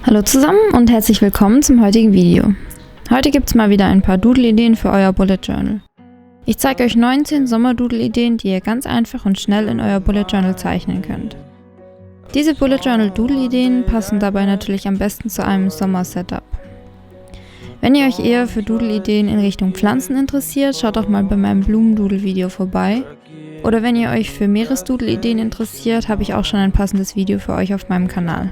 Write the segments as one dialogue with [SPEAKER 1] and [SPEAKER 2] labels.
[SPEAKER 1] Hallo zusammen und herzlich willkommen zum heutigen Video. Heute gibt es mal wieder ein paar Doodle-Ideen für euer Bullet Journal. Ich zeige euch 19 Sommer-Doodle-Ideen, die ihr ganz einfach und schnell in euer Bullet Journal zeichnen könnt. Diese Bullet Journal Doodle-Ideen passen dabei natürlich am besten zu einem Sommer-Setup. Wenn ihr euch eher für Doodle-Ideen in Richtung Pflanzen interessiert, schaut doch mal bei meinem Blumen Doodle Video vorbei. Oder wenn ihr euch für Meeres Doodle Ideen interessiert, habe ich auch schon ein passendes Video für euch auf meinem Kanal.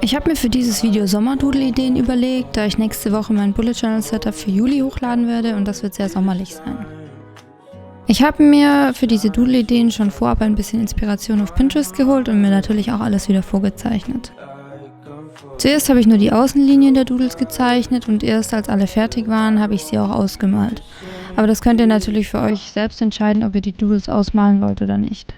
[SPEAKER 1] Ich habe mir für dieses Video Sommer-Doodle-Ideen überlegt, da ich nächste Woche mein Bullet Journal Setup für Juli hochladen werde und das wird sehr sommerlich sein. Ich habe mir für diese Doodle-Ideen schon vorab ein bisschen Inspiration auf Pinterest geholt und mir natürlich auch alles wieder vorgezeichnet. Zuerst habe ich nur die Außenlinien der Doodles gezeichnet und erst als alle fertig waren, habe ich sie auch ausgemalt. Aber das könnt ihr natürlich für euch selbst entscheiden, ob ihr die Doodles ausmalen wollt oder nicht.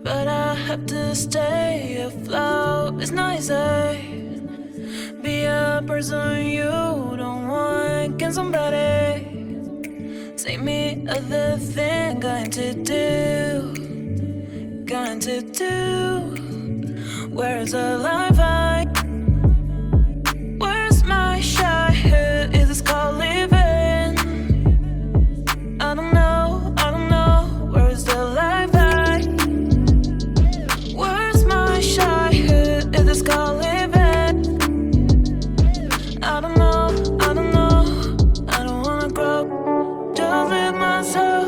[SPEAKER 2] But I have to stay afloat. It's not easy. Be a person you don't want. Can somebody take me other thing? Going to do. Where's the life I? Where's my shy? Who is this called living? I don't know. Where's the life I? Where's my shy? Who is this called living? I don't know. I don't wanna grow. Just live myself.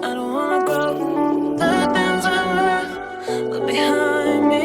[SPEAKER 2] I don't wanna grow. The things I left behind me.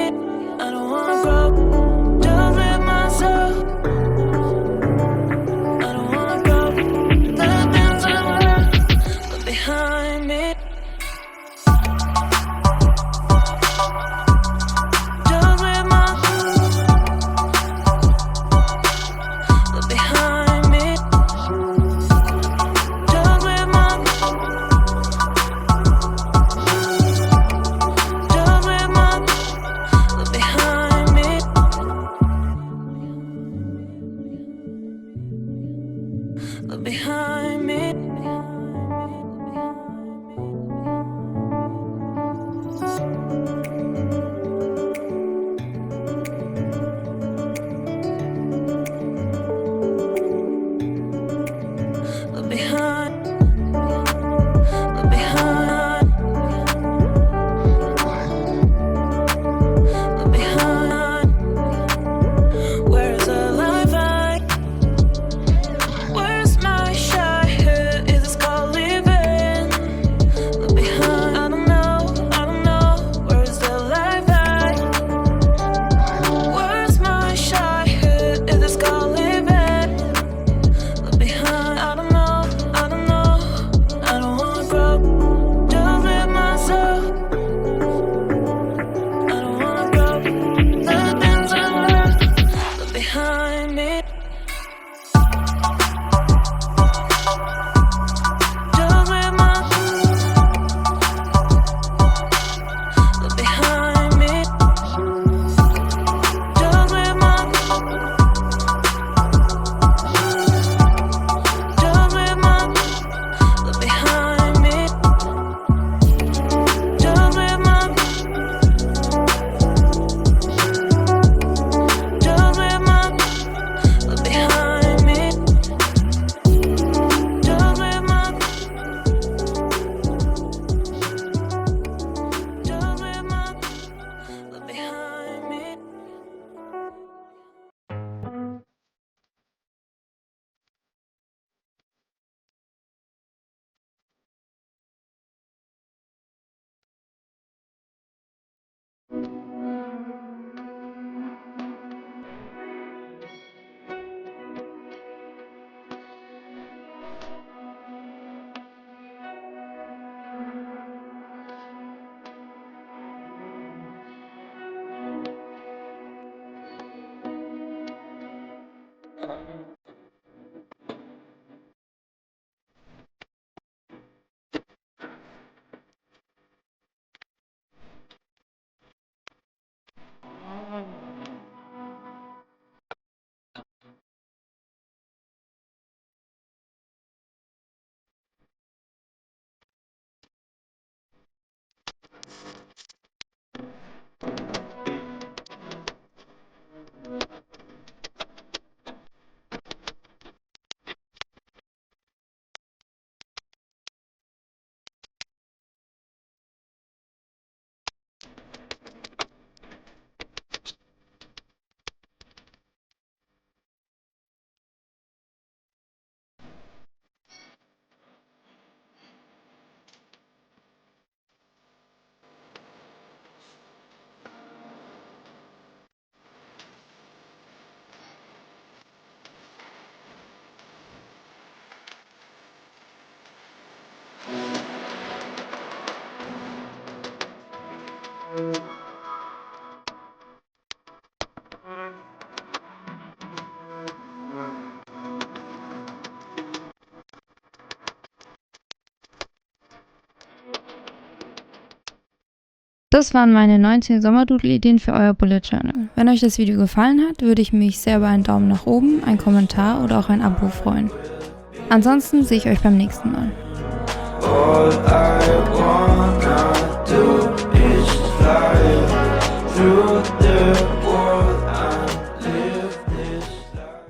[SPEAKER 1] Das waren meine 19 Sommer-Doodle-Ideen für euer Bullet Journal. Wenn euch das Video gefallen hat, würde ich mich sehr über einen Daumen nach oben, einen Kommentar oder auch ein Abo freuen. Ansonsten sehe ich euch beim nächsten Mal.